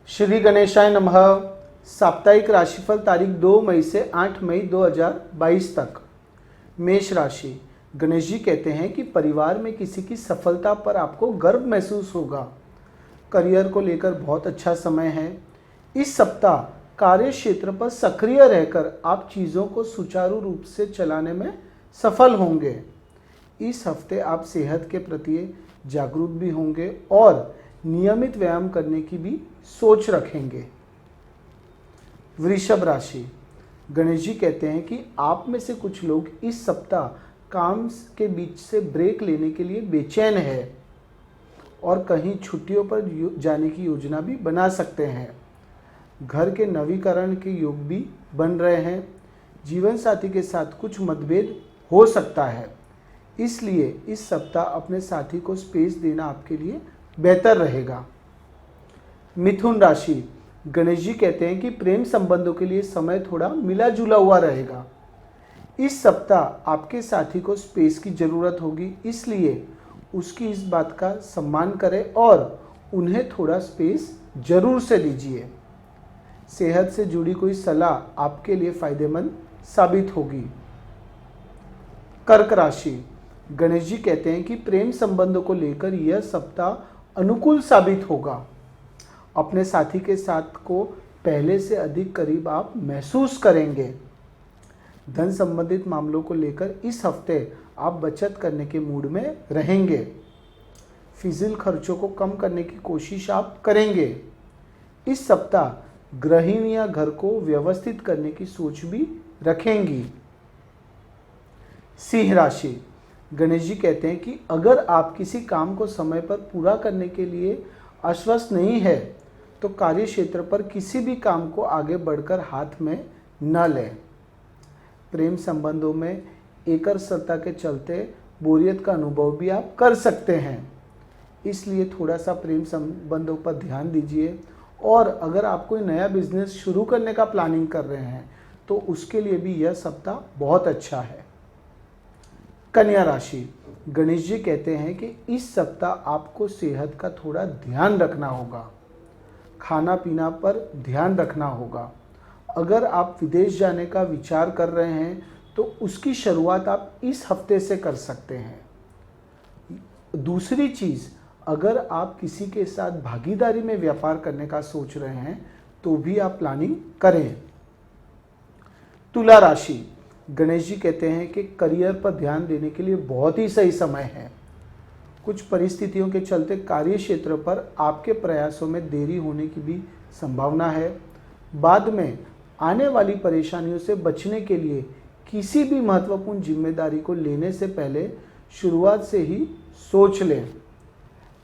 श्री गणेशाय नमः। साप्ताहिक राशिफल तारीख 2 मई से 8 मई 2022 तक। मेष राशि। गणेश जी कहते हैं कि परिवार में किसी की सफलता पर आपको गर्व महसूस होगा। करियर को लेकर बहुत अच्छा समय है। इस सप्ताह कार्य क्षेत्र पर सक्रिय रहकर आप चीज़ों को सुचारू रूप से चलाने में सफल होंगे। इस हफ्ते आप सेहत के प्रति जागरूक भी होंगे और नियमित व्यायाम करने की भी सोच रखेंगे। वृषभ राशि। गणेश जी कहते हैं कि आप में से कुछ लोग इस सप्ताह काम के बीच से ब्रेक लेने के लिए बेचैन है और कहीं छुट्टियों पर जाने की योजना भी बना सकते हैं। घर के नवीकरण के योग भी बन रहे हैं। जीवन साथी के साथ कुछ मतभेद हो सकता है, इसलिए इस सप्ताह अपने साथी को स्पेस देना आपके लिए बेहतर रहेगा। मिथुन राशि। गणेश जी कहते हैं कि प्रेम संबंधों के लिए समय थोड़ा मिला जुला हुआ रहेगा। इस सप्ताह आपके साथी को स्पेस की ज़रूरत होगी, इसलिए उसकी इस बात का सम्मान करें और उन्हें थोड़ा स्पेस जरूर से दीजिए। सेहत से जुड़ी कोई सलाह आपके लिए फायदेमंद साबित होगी। कर्क राशि। गणेश जी कहते हैं कि प्रेम संबंधों को लेकर यह सप्ताह अनुकूल साबित होगा। अपने साथी के साथ को पहले से अधिक करीब आप महसूस करेंगे। धन संबंधित मामलों को लेकर इस हफ्ते आप बचत करने के मूड में रहेंगे। फिजूल खर्चों को कम करने की कोशिश आप करेंगे। इस सप्ताह गृहिणियां घर को व्यवस्थित करने की सोच भी रखेंगी। सिंह राशि। गणेश जी कहते हैं कि अगर आप किसी काम को समय पर पूरा करने के लिए आश्वस्त नहीं है तो कार्य क्षेत्र पर किसी भी काम को आगे बढ़कर हाथ में न लें। प्रेम संबंधों में एकरसता के चलते बोरियत का अनुभव भी आप कर सकते हैं, इसलिए थोड़ा सा प्रेम संबंधों पर ध्यान दीजिए। और अगर आप कोई नया बिजनेस शुरू करने का प्लानिंग कर रहे हैं तो उसके लिए भी यह सप्ताह बहुत अच्छा है। कन्या राशि। गणेश जी कहते हैं कि इस सप्ताह आपको सेहत का थोड़ा ध्यान रखना होगा। खाना पीना पर ध्यान रखना होगा। अगर आप विदेश जाने का विचार कर रहे हैं तो उसकी शुरुआत आप इस हफ्ते से कर सकते हैं। दूसरी चीज़, अगर आप किसी के साथ भागीदारी में व्यापार करने का सोच रहे हैं तो भी आप प्लानिंग करें। तुला राशि। गणेश जी कहते हैं कि करियर पर ध्यान देने के लिए बहुत ही सही समय है। कुछ परिस्थितियों के चलते कार्य क्षेत्र पर आपके प्रयासों में देरी होने की भी संभावना है। बाद में आने वाली परेशानियों से बचने के लिए किसी भी महत्वपूर्ण जिम्मेदारी को लेने से पहले शुरुआत से ही सोच लें।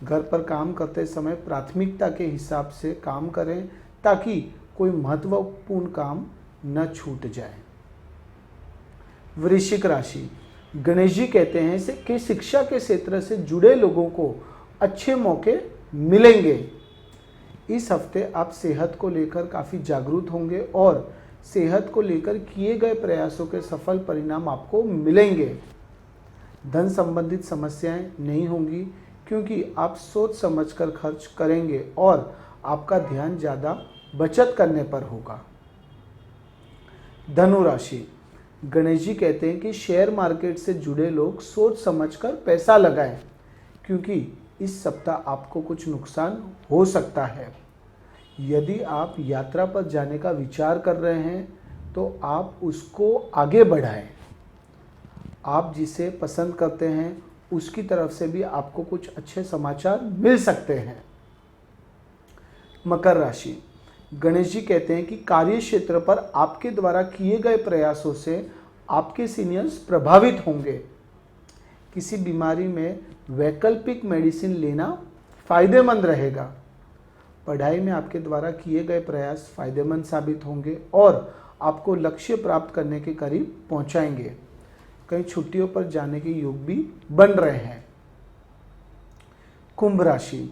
घर पर काम करते समय प्राथमिकता के हिसाब से काम करें ताकि कोई महत्वपूर्ण काम न छूट जाए। वृश्चिक राशि। गणेश जी कहते हैं कि शिक्षा के क्षेत्र से जुड़े लोगों को अच्छे मौके मिलेंगे। इस हफ्ते आप सेहत को लेकर काफ़ी जागरूक होंगे और सेहत को लेकर किए गए प्रयासों के सफल परिणाम आपको मिलेंगे। धन संबंधित समस्याएं नहीं होंगी क्योंकि आप सोच समझकर खर्च करेंगे और आपका ध्यान ज़्यादा बचत करने पर होगा। धनु राशि। गणेश जी कहते हैं कि शेयर मार्केट से जुड़े लोग सोच समझकर पैसा लगाएं क्योंकि इस सप्ताह आपको कुछ नुकसान हो सकता है। यदि आप यात्रा पर जाने का विचार कर रहे हैं तो आप उसको आगे बढ़ाएं। आप जिसे पसंद करते हैं उसकी तरफ से भी आपको कुछ अच्छे समाचार मिल सकते हैं। मकर राशि। गणेश जी कहते हैं कि कार्य क्षेत्र पर आपके द्वारा किए गए प्रयासों से आपके सीनियर्स प्रभावित होंगे। किसी बीमारी में वैकल्पिक मेडिसिन लेना फायदेमंद रहेगा। पढ़ाई में आपके द्वारा किए गए प्रयास फायदेमंद साबित होंगे और आपको लक्ष्य प्राप्त करने के करीब पहुंचाएंगे। कई छुट्टियों पर जाने के योग भी बन रहे हैं। कुंभ राशि।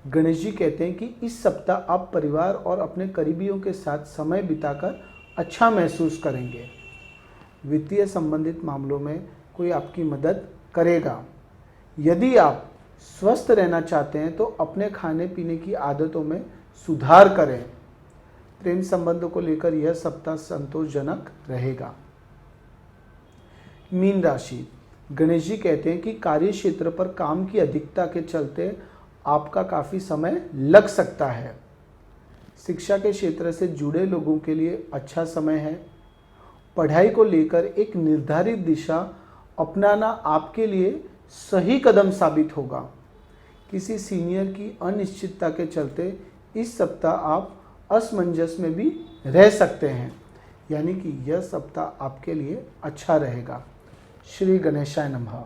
गणेश जी कहते हैं कि इस सप्ताह आप परिवार और अपने करीबियों के साथ समय बिताकर अच्छा महसूस करेंगे। वित्तीय संबंधित मामलों में कोई आपकी मदद करेगा। यदि आप स्वस्थ रहना चाहते हैं तो अपने खाने पीने की आदतों में सुधार करें। प्रेम संबंधों को लेकर यह सप्ताह संतोषजनक रहेगा। मीन राशि, गणेश जी कहते हैं कि कार्य क्षेत्र पर काम की अधिकता के चलते आपका काफ़ी समय लग सकता है। शिक्षा के क्षेत्र से जुड़े लोगों के लिए अच्छा समय है। पढ़ाई को लेकर एक निर्धारित दिशा अपनाना आपके लिए सही कदम साबित होगा। किसी सीनियर की अनिश्चितता के चलते इस सप्ताह आप असमंजस में भी रह सकते हैं, यानी कि यह सप्ताह आपके लिए अच्छा रहेगा। श्री गणेशाय नमः।